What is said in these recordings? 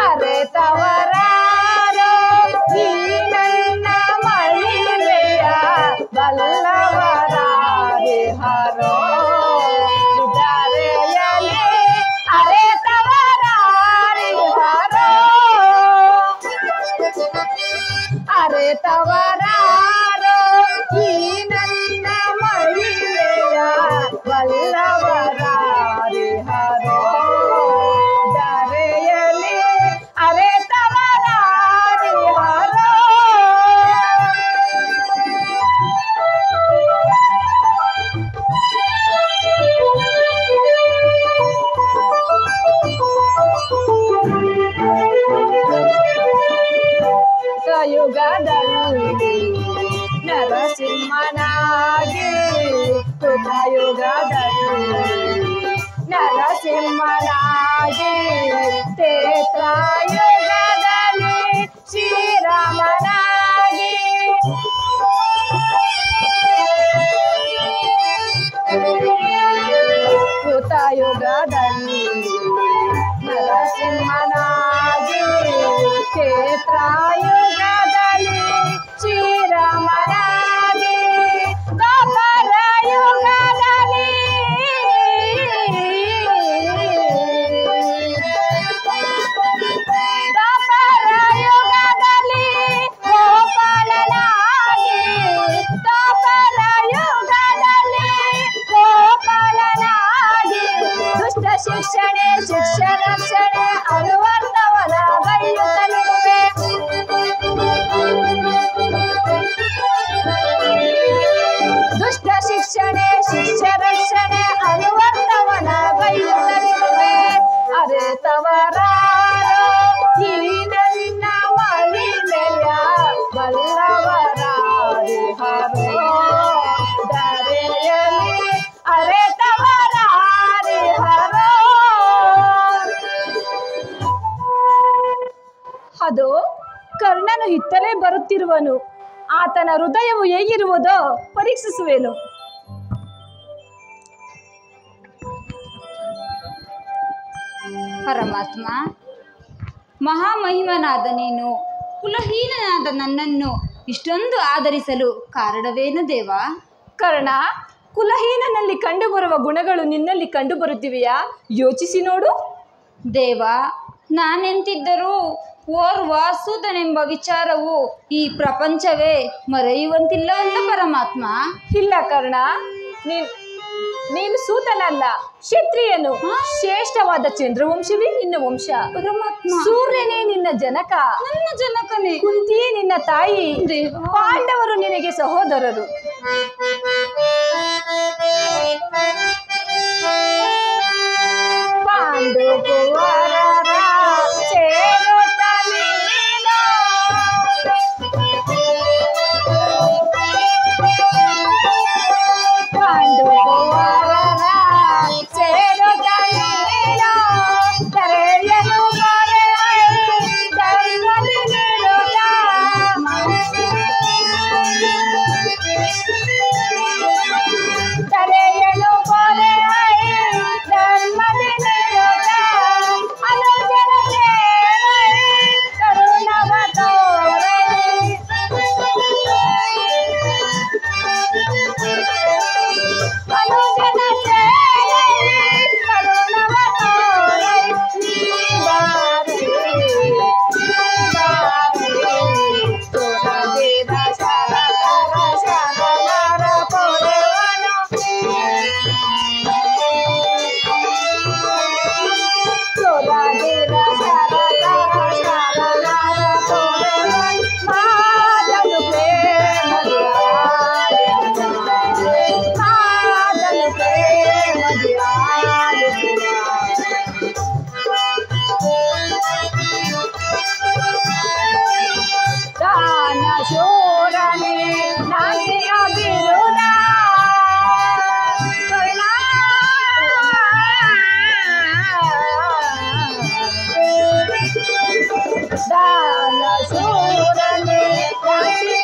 ಅರೆ ತವರಾರೋ ಈ ನನ್ನ ಮಹಿಮೆಯ ಬಲ್ಲವರಾರೆ ಹರೋ ದಾರೆಯಲಿ ಅರೆ ತವರಾರೆ ಹರೋ ಅರೆ ತವರಾರೋ ಈ ನನ್ನ ಮಹಿಮೆಯ ಬಲ್ಲವರಾರೆ ಹರೋ ದಾರೆಯಲಿ ಅರೆ ತವರಾರೆ ಹರೋ ಯುಗದಲ್ಲಿ ನರಸಿಂಹನಾಗಿ ಕೃತಯುಗದಲ್ಲಿ ನರಸಿಂಹನಾಗಿ ತ್ರೇತಾಯುಗದಲ್ಲಿ ಶ್ರೀರಾಮನಾಗಿ ಕೃತಯುಗದಲ್ಲಿ ನರಸಿಂಹನಾಗಿ ಕ್ಷೇತ್ರಯುಗದಲ್ಲಿ ಶ್ರೀರಾಮನಾಗಿ ದ್ವಾಪರ ಯುಗದಲ್ಲಿ ದ್ವಾಪರ ಯುಗದಲ್ಲಿ ಗೋಪಾಲನಾಗಿ ದ್ವಾಪರ ಯುಗದಲ್ಲಿ ಗೋಪಾಲನಾಗಿ ದುಷ್ಟ ಶಿಕ್ಷಣೆ ಶಿಕ್ಷ ರಕ್ಷಣೆ ಅನುವರ್ತವನ ಬೈಯುತ್ತಲಿರುವೆ ದುಷ್ಟ ಶಿಕ್ಷಣೆ ಶಿಕ್ಷ ರಕ್ಷಣೆ ಅನುವರ್ತವನ ಬೈಯುತ್ತಲಿರುವೆ ಅರೆ ತವರಾರೋ ಈ ನನ್ನ ಮಹಿಮೆಯ ಬಲ್ಲವರಾರೆ ಹರೋ ದಾರೆಯಲಿ ಅರೆ ತವರಾರೆ ಹರೋ ಅದು ಕರ್ಣನು ಹಿತ್ತಲೇ ಬರುತ್ತಿರುವನು. ಆತನ ಹೃದಯವು ಹೇಗಿರುವುದೋ ಪರೀಕ್ಷಿಸುವೆನು. ಪರಮಾತ್ಮ, ಮಹಾಮಹಿಮನಾದ ನೀನು ಕುಲಹೀನನಾದ ನನ್ನನ್ನು ಇಷ್ಟೊಂದು ಆದರಿಸಲು ಕಾರಣವೇನು ದೇವ? ಕರ್ಣ, ಕುಲಹೀನನಲ್ಲಿ ಕಂಡುಬರುವ ಗುಣಗಳು ನಿನ್ನಲ್ಲಿ ಕಂಡುಬರುತ್ತಿವೆಯಾ? ಯೋಚಿಸಿ ನೋಡು. ದೇವ, ನಾನೆಂತಿದ್ದರೂ ಓರ್ವ ಸೂತನೆಂಬ ವಿಚಾರವು ಈ ಪ್ರಪಂಚವೇ ಮರೆಯುವಂತಿಲ್ಲ ಅಲ್ಲ ಪರಮಾತ್ಮ? ಇಲ್ಲ ಕರ್ಣ, ನೀನು ಸೂತನಲ್ಲ, ಕ್ಷತ್ರಿಯನು. ಶ್ರೇಷ್ಠವಾದ ಚಂದ್ರವಂಶವೇ ನಿನ್ನ ವಂಶ. ಪರಮಾತ್ಮ, ಸೂರ್ಯನೇ ನಿನ್ನ ಜನಕ. ನನ್ನ ಜನಕನೇ. ಕುಂತಿಯೇ ನಿನ್ನ ತಾಯಿ. ಪಾಂಡವರು ನಿನಗೆ ಸಹೋದರರು. ಪಾಂಡು ಕುವರರ ಸೇರುತ್ತ ನೀನು ಪಾಂಡು ಕುವರರ ಸೇರುತ್ತ ನೀನು ತರೆಯನು ಬರೆ ಧರ್ಮದಿ ನಿರುತ ತರೆಯನು ಬರೆ ಧರ್ಮದಿ ನಿರುತ ಅನುಜನ ಸೇವೆ ಕರುಣವ ತೋರೆ ಅನುಜನ ಸೇವೆ ಕರುಣವ ತೋರೆ ನೀ ಬಾರೆ ತೋರದೇವ ಶರಕರ ಶರಣರ ಪೊರೆವನು ತೋರದೇವ ಶರಕರ ಶರಣರ ಪೊರೆವನು ಮಾದನು ಪ್ರೇಮದಿ ಮಾದನು ಪ್ರೇಮದಿ ದಾನ ಶೂರನೇ ನಾಗಿಯ ಬಿರುದ ಕರ್ಣ ದಾನ ಶೂರನೇ ನಾಗಿಯ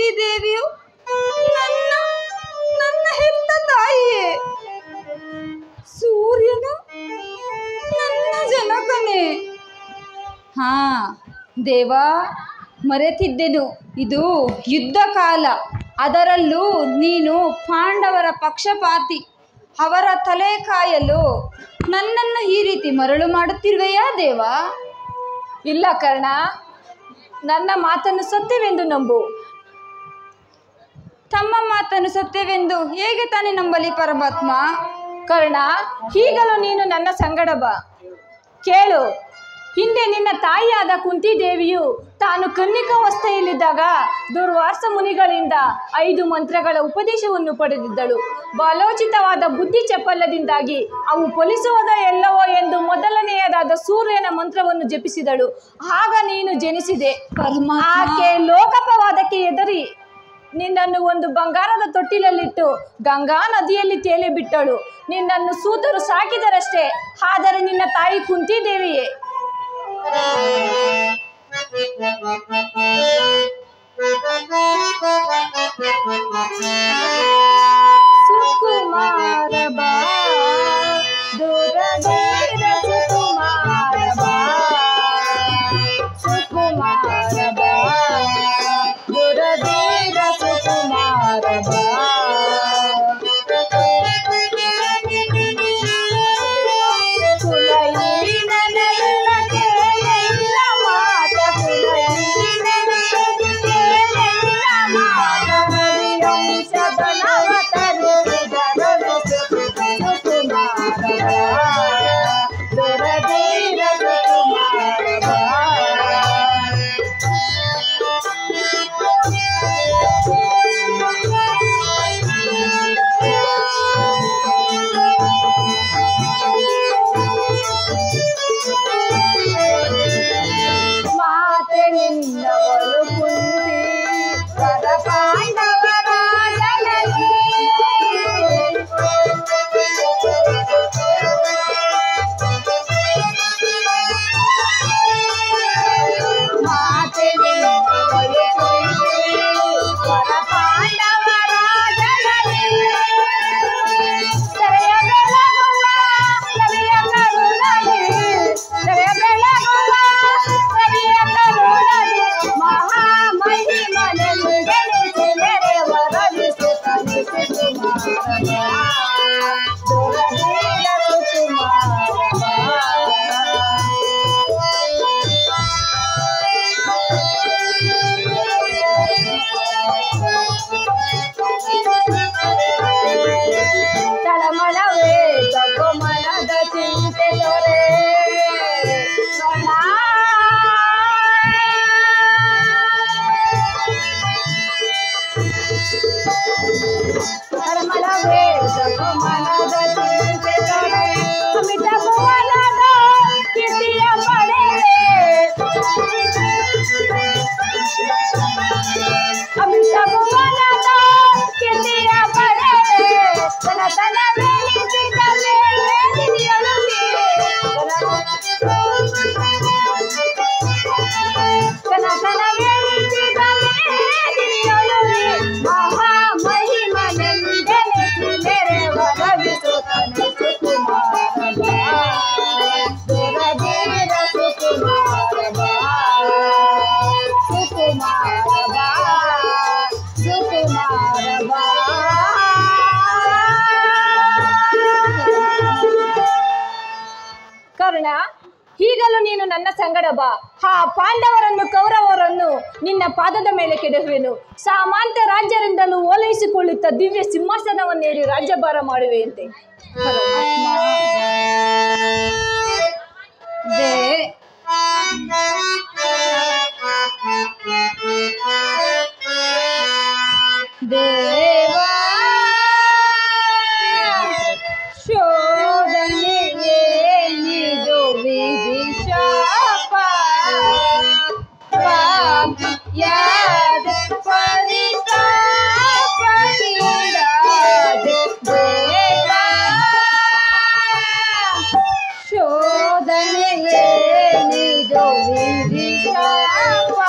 ಕುಂತಿದೇವಿಯು ನನ್ನ ನನ್ನ ಹೆತ್ತ ತಾಯಿಯೇ. ಸೂರ್ಯನು ನನ್ನ ಜನಕನೇ. ಹಾ ದೇವಾ, ಮರೆತಿದ್ದೆನು. ಇದು ಯುದ್ಧ ಕಾಲ, ಅದರಲ್ಲೂ ನೀನು ಪಾಂಡವರ ಪಕ್ಷಪಾತಿ. ಅವರ ತಲೆ ಕಾಯಲು ನನ್ನನ್ನು ಈ ರೀತಿ ಮರಳು ಮಾಡುತ್ತಿರುವೆಯಾ ದೇವಾ? ಇಲ್ಲ ಕರ್ಣ, ನನ್ನ ಮಾತನ್ನು ಸತ್ಯವೆಂದು ನಂಬು. ತಮ್ಮ ಮಾತನ್ನು ಸತ್ಯವೆಂದು ಹೇಗೆ ತಾನೇ ನಂಬಲಿ ಪರಮಾತ್ಮ? ಕರ್ಣ, ಈಗಲೂ ನೀನು ನನ್ನ ಸಂಗಡ ಬಾ. ಕೇಳು, ಹಿಂದೆ ನಿನ್ನ ತಾಯಿಯಾದ ಕುಂತಿದೇವಿಯು ತಾನು ಕನ್ನಿಕಾವಸ್ಥೆಯಲ್ಲಿದ್ದಾಗ ದುರ್ವಾಸ ಮುನಿಗಳಿಂದ 5 ಮಂತ್ರಗಳ ಉಪದೇಶವನ್ನು ಪಡೆದಿದ್ದಳು. ಬಾಲೋಚಿತವಾದ ಬುದ್ಧಿ ಚಪಲದಿಂದಾಗಿ ಅವು ಫಲಿಸುವುದೋ ಎಲ್ಲವೋ ಎಂದು ಮೊದಲನೆಯದಾದ ಸೂರ್ಯನ ಮಂತ್ರವನ್ನು ಜಪಿಸಿದಳು. ಆಗ ನೀನು ಜನಿಸಿದೆ. ಆಕೆ ಲೋಕಪವಾದಕ್ಕೆ ಎದರಿ ನಿನ್ನನ್ನು ಒಂದು ಬಂಗಾರದ ತೊಟ್ಟಿಲಲ್ಲಿಟ್ಟು ಗಂಗಾ ನದಿಯಲ್ಲಿ ತೇಲಿ ಬಿಟ್ಟಳು. ನಿನ್ನನ್ನು ಸೂತರು ಸಾಕಿದರಷ್ಟೇ, ಆದರೆ ನಿನ್ನ ತಾಯಿ ಕುಂತಿದೇವಿಯೇ. ಸುಕುಮಾರ ಬಾ, ದುರಧೀರ ಸುಕುಮಾರ ಬಾ, ಸುಕುಮಾರ ಬಾ, ದುರಧೀರ ಸುಕುಮಾರ ಬಾ. ಕರ್ಣ, ಈಗಲೂ ನೀನು ನನ್ನ ಸಂಗಡ ಬಾ. ಆ ಪಾಂಡವರನ್ನು ಕೌರವರನ್ನು ನಿನ್ನ ಪಾದದ ಮೇಲೆ ಕೆಡಹುವೆನು. ಸಾಮಾಂತ ರಾಜ್ಯರಿಂದಲೂ ಓಲೈಸಿಕೊಳ್ಳುತ್ತಾ ದಿವ್ಯ ಸಿಂಹಾಸನವನ್ನೇರಿ ರಾಜ್ಯಭಾರ ಮಾಡುವೆಯಂತೆ. ದೇವಾ ಶೋಧನೆಗೆ ನಿದು ವಿಧಿಶಾಪ ಪಾಪಿಯಾದ ಪರಿತಾಪದಿಂದ ದೇವಾ ಶೋಧನೆಗೆ ನಿದು ವಿಧಿಶಾಪ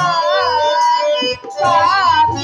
ಪಾಪಿಯಾದ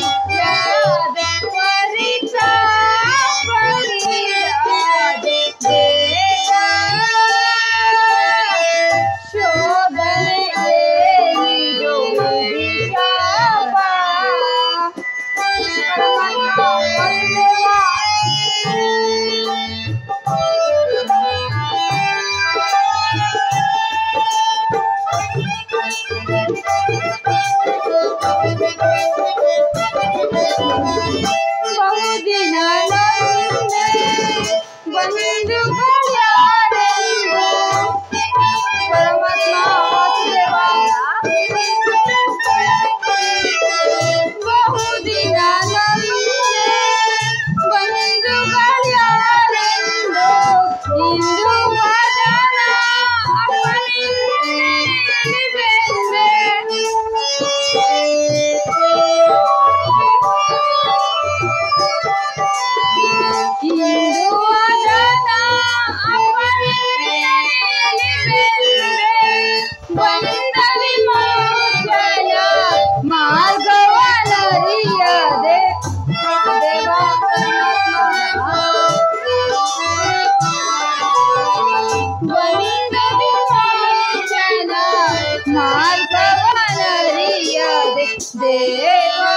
ದೇವಾ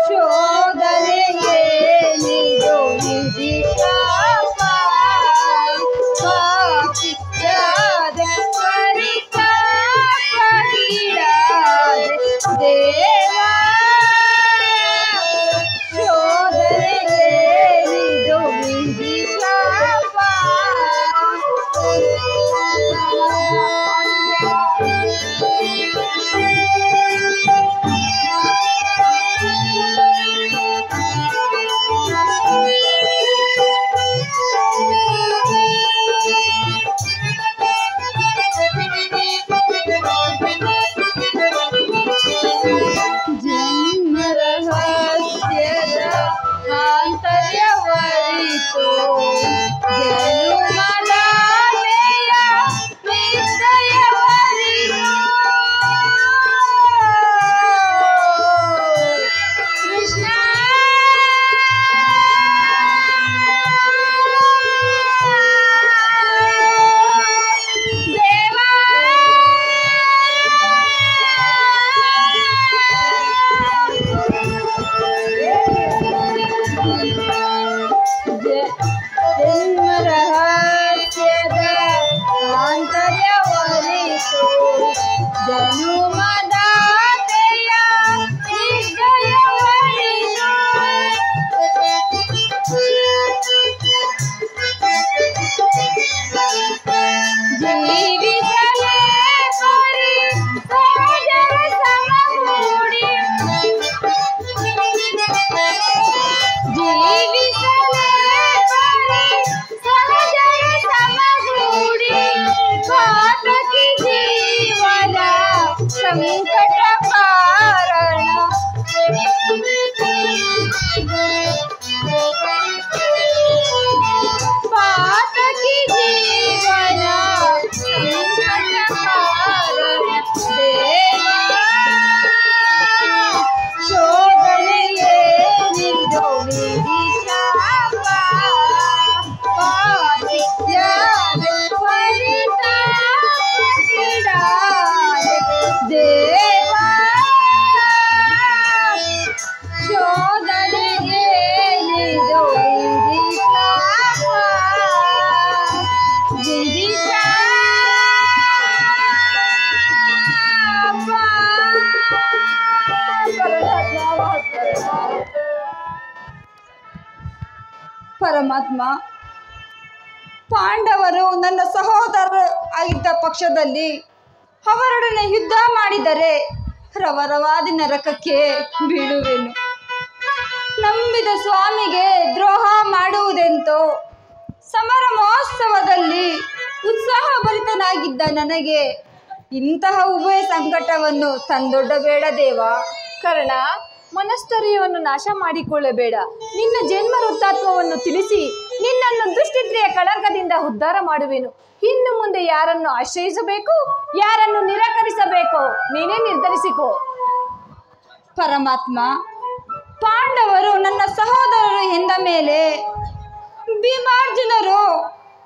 ಶೋಧನೆಗೆ ನೀಡು ವಿಧಿಶಾಪ ಪಾಪಿಷ್ಠಾದೆ ಪರಿತಾಪಗೀಡಾದೆ ದೇವಾ ಶೋಧನೆಗೆ ನೀಡು ವಿಧಿಶಾಪ ಜನ್ಮರಹಸ್ಯದ ಆಂತರ್ಯವರಿತು ಜನುಮದಾನೆಯ ನಿಶ್ಚಯವರಿತು ಕೃಷ್ಣ ದೇವಾ ಜನ್ಮರಹಸ್ಯದ ಆಂತರ್ಯವರಿತು ಜನುಮದಾತೆಯ ನಿಶ್ಚಯವರಿತು ಜೀವಿಸಲೇ ಪರಿ ಸಹಜರ ಸಮಗೂಡಿ ಜೀವಿಸಲೇ ಪರಿ ಸಹಜರ ಸಮಗೂಡಿ ಪಾತಕಿ ಜೀವನ ಸಂಕಟ ಕಾರಣ ಪಾತಕಿ ಜೀವನ ಸಂಕಟ ಕಾರಣ ದೇವಾ ಶೋಧನೆಯೇ ನಿಂದು ವಿಧಿಶಾಪ ಪಾಪಿಷ್ಠಾದೆ ಪರಿತಾಪಗೀಡಾದೆ ದೇವಾ ಶೋಧನೆಯೇ ನಿಂದು ವಿಧಿಶಾಪ ಪರಮಾತ್ಮ, ಪಾಂಡವರು ನನ್ನ ಸಹೋದರರು ಆಗಿದ್ದ ಪಕ್ಷದಲ್ಲಿ ಅವರೊಡನೆ ಯುದ್ಧ ಮಾಡಿದರೆ ರವರವಾದಿ ನರಕಕ್ಕೆ ಬೀಳುವೆನು. ನಂಬಿದ ಸ್ವಾಮಿಗೆ ದ್ರೋಹ ಮಾಡುವುದೆಂತೋ ಸಮರ ಮಹೋತ್ಸವದಲ್ಲಿ ಉತ್ಸಾಹಭರಿತನಾಗಿದ್ದ ನನಗೆ ಇಂತಹ ಉಭಯ ಸಂಕಟವನ್ನು ತಂದೊಡ್ಡಬೇಡ ದೇವ. ಕರ್ಣ, ಮನಸ್ಥೈರ್ಯವನ್ನು ನಾಶ ಮಾಡಿಕೊಳ್ಳಬೇಡ. ನಿನ್ನ ಜನ್ಮ ವೃತ್ತಾತ್ಮವನ್ನು ತಿಳಿಸಿ ನಿನ್ನನ್ನು ದುಷ್ಟಿದ್ರೆಯ ಕಳಂಕದಿಂದ ಉದ್ಧಾರ ಮಾಡುವೆನು. ಇನ್ನು ಮುಂದೆ ಯಾರನ್ನು ಆಶ್ರಯಿಸಬೇಕು, ಯಾರನ್ನು ನಿರಾಕರಿಸಬೇಕು ನೀನೇ ನಿರ್ಧರಿಸಿಕೋ. ಪರಮಾತ್ಮ, ಪಾಂಡವರು ನನ್ನ ಸಹೋದರರು ಎಂದ ಮೇಲೆ ಭೀಮಾರ್ಜುನರು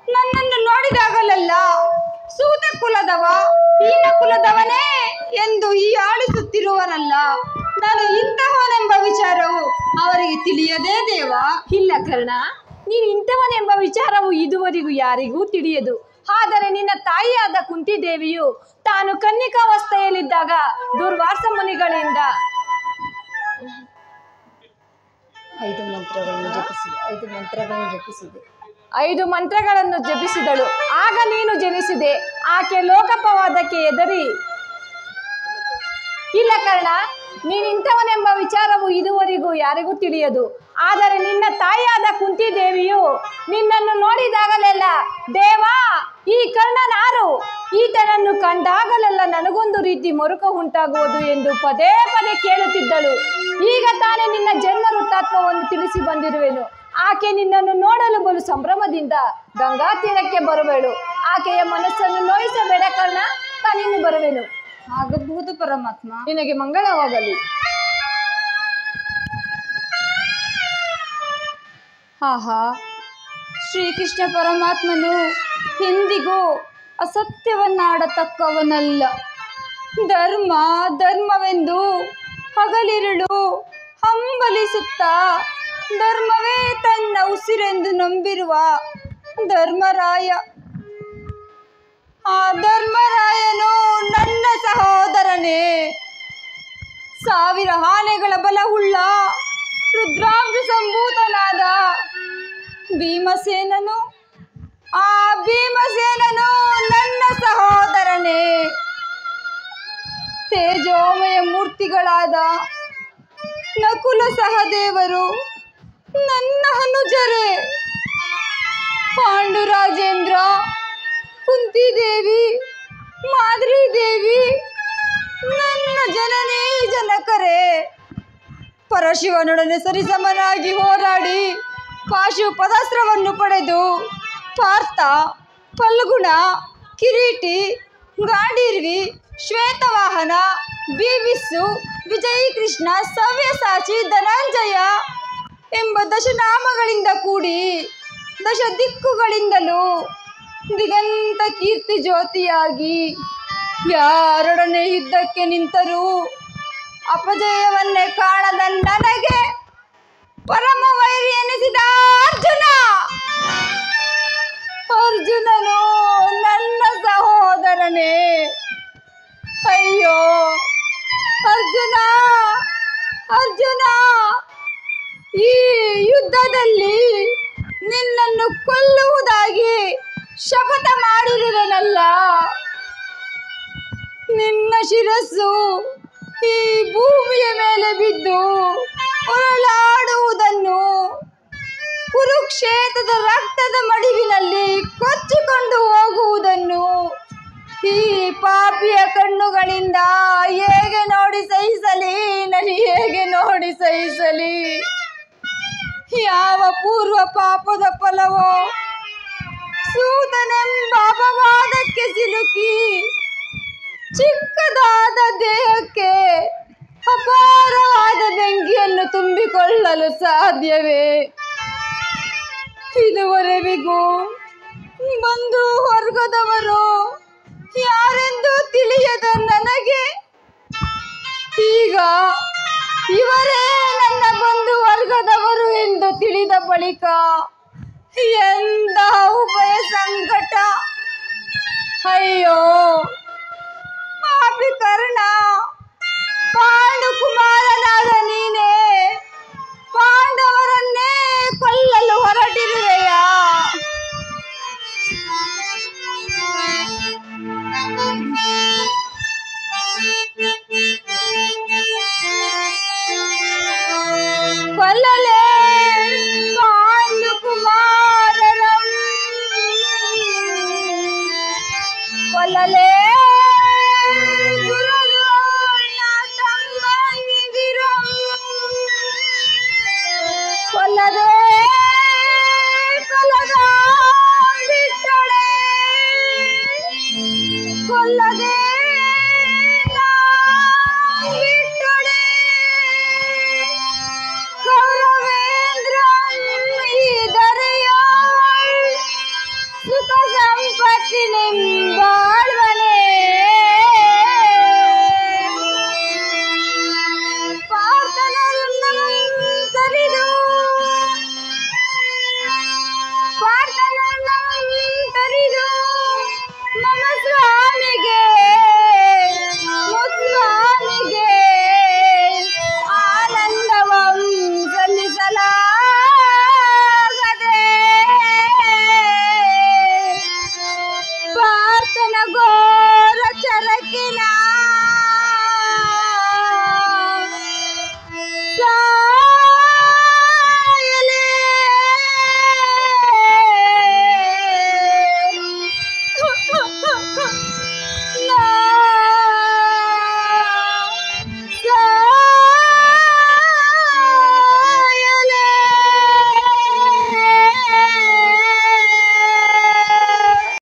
ನನ್ನನ್ನು ನೋಡಿದಾಗಲೆಲ್ಲ ಸೂತ ಕುಲದವ, ಹೀನ ಕುಲದವನೇ ಎಂದು ಆಳಿಸುತ್ತಿರುವರಲ್ಲ. ನಾನು ಇಂತಹವನೆಂಬ ವಿಚಾರವು ಅವರಿಗೆ ತಿಳಿಯದೇ ದೇವ. ಇಲ್ಲ ಕರ್ಣ, ನೀನು ಇಂಥವನೆಂಬ ವಿಚಾರವು ಇದುವರೆಗೂ ಯಾರಿಗೂ ತಿಳಿಯದು. ಆದರೆ ನಿನ್ನ ತಾಯಿಯಾದ ಕುಂತಿದೇವಿಯು ತಾನು ಕನ್ನಿಕಾವಸ್ಥೆಯಲ್ಲಿದ್ದಾಗ ದುರ್ವಾಸ ಮುನಿಗಳಿಂದ 5 ಮಂತ್ರಗಳನ್ನು ಜಪಿಸಿದೆ. 5 ಮಂತ್ರಗಳನ್ನು ಜಪಿಸಿದಳು. ಆಗ ನೀನು ಜನಿಸಿದೆ. ಆಕೆ ಲೋಕಪವಾದಕ್ಕೆ ಎದರಿ. ಇಲ್ಲ ಕರ್ಣ, ನೀನಿಂಥವನೆಂಬ ವಿಚಾರವು ಇದುವರೆಗೂ ಯಾರಿಗೂ ತಿಳಿಯದು. ಆದರೆ ನಿನ್ನ ತಾಯಿಯಾದ ಕುಂತಿದೇವಿಯು ನಿನ್ನನ್ನು ನೋಡಿದಾಗಲೆಲ್ಲ ದೇವಾ, ಈ ಕರ್ಣನಾರು, ಈತನನ್ನು ಕಂಡಾಗಲೆಲ್ಲ ನನಗೊಂದು ರೀತಿ ಮರುಕ ಉಂಟಾಗುವುದು ಎಂದು ಪದೇ ಪದೇ ಕೇಳುತ್ತಿದ್ದಳು. ಈಗ ತಾನೇ ನಿನ್ನ ಜನ್ಮ ವೃತ್ತಾತ್ಮವನ್ನು ತಿಳಿಸಿ ಬಂದಿರುವೆನು. ಆಕೆ ನಿನ್ನನ್ನು ನೋಡಲು ಬಲು ಸಂಭ್ರಮದಿಂದ ಗಂಗಾ ತೀರಕ್ಕೆ ಬರುವಳು. ಆಕೆಯ ಮನಸ್ಸನ್ನು ನೋಯಿಸಬೇಡ ಕರ್ಣ, ನಾನಿನ್ನು ಬರುವೆನು. ಆಗಬಹುದು ಪರಮಾತ್ಮ. ನಿನಗೆ ಮಂಗಳವಾಗಲಿ. ಆಹಾ, ಶ್ರೀಕೃಷ್ಣ ಪರಮಾತ್ಮನು ಎಂದಿಗೂ ಅಸತ್ಯವನ್ನಾಡತಕ್ಕವನಲ್ಲ. ಧರ್ಮ ಧರ್ಮವೆಂದು ಹಗಲಿರುಳು ಹಂಬಲಿಸುತ್ತಾ ಧರ್ಮವೇ ತನ್ನ ಉಸಿರೆಂದು ನಂಬಿರುವ ಧರ್ಮರಾಯ. ಆ ಧರ್ಮರಾಯನು ನನ್ನ ಸಹೋದರನೇ. 1000 ಆನೆಗಳ ಬಲವುಳ್ಳ ರುದ್ರಾಂಶ ಸಂಭೂತನಾದ ಭೀಮಸೇನನು, ಆ ಭೀಮಸೇನನು ನನ್ನ ಸಹೋದರನೇ. ತೇಜೋಮಯ ಮೂರ್ತಿಗಳಾದ ನಕುಲ ಸಹದೇವರು ನನ್ನ ಅನುಜರೇ. ಪಾಂಡುರಾಜೇಂದ್ರ, ಕುಂತಿದೇವಿ, ಮಾದ್ರಿದೇವಿ ನನ್ನ ಜನನೇ ಜನಕರೇ. ಪರಶಿವನೊಡನೆ ಸರಿಸಮನಾಗಿ ಹೋರಾಡಿ ಪಾಶುಪದಾಸ್ತ್ರವನ್ನು ಪಡೆದು ಪಾರ್ಥ, ಫಲ್ಗುಣ, ಕಿರೀಟಿ, ಗಾಂಡೀರ್ವಿ, ಶ್ವೇತವಾಹನ, ಬೀವಿಸ್ಸು, ವಿಜಯಕೃಷ್ಣ, ಸವ್ಯಸಾಚಿ, ಧನಂಜಯ ಎಂಬ ದಶನಾಮಗಳಿಂದ ಕೂಡಿ ದಶ ದಿಕ್ಕುಗಳಿಂದಲೂ ದಿಗಂತ ಕೀರ್ತಿ ಜ್ಯೋತಿಯಾಗಿ ಯಾರೊಡನೆ ಯುದ್ಧಕ್ಕೆ ನಿಂತರೂ ಅಪಜಯವನ್ನೇ ಕಾಣದ ನನಗೆ ಪರಮ ವೈರಿ ಎನಿಸಿದ ಅರ್ಜುನನು ನನ್ನ ಸಹೋದರನೇ. ಅಯ್ಯೋ ಅರ್ಜುನ, ಅರ್ಜುನ, ಈ ಯುದ್ಧದಲ್ಲಿ ನಿನ್ನನ್ನು ಕೊಲ್ಲುವುದಾಗಿ ಶಪಥ ಮಾಡಿರುವೆನಲ್ಲ. ನಿನ್ನ ಶಿರಸ್ಸು ಈ ಭೂಮಿಯ ಮೇಲೆ ಬಿದ್ದು ಹೊರಳಾಡುವುದನ್ನು, ಕುರುಕ್ಷೇತ್ರದ ರಕ್ತದ ಮಡಿವಿನಲ್ಲಿ ಕೊಚ್ಚಿಕೊಂಡು ಹೋಗುವುದನ್ನು ಈ ಪಾಪಿಯ ಕಣ್ಣುಗಳಿಂದ ಹೇಗೆ ನೋಡಿ ಸಹಿಸಲಿ, ಹೇಗೆ ನೋಡಿ ಸಹಿಸಲಿ? ಯಾವ ಪೂರ್ವ ಪಾಪದ ಫಲವೋ ಸೂತನೆಂಬ ಅಪವಾದಕ್ಕೆ ಸಿಲುಕಿ ಚಿಕ್ಕದಾದ ದೇಹಕ್ಕೆ ಅಪಾರವಾದ ಬೆಂಕಿಯನ್ನು ತುಂಬಿಕೊಳ್ಳಲು ಸಾಧ್ಯವೇ? ಇದುವರೆವಿಗೂ ಬಂಧು ವರ್ಗದವರು ಯಾರೆಂದು ತಿಳಿಯದ ನನಗೆ ಈಗ ಇವರೇ ನನ್ನ ಬಂಧು ವರ್ಗದವರು ಎಂದು ತಿಳಿದ ಬಳಿಕ ಎಂದ ಉಭಯ ಸಂಕಟ! ಅಯ್ಯೋ ಪಾಪಿ ಕರ್ಣ,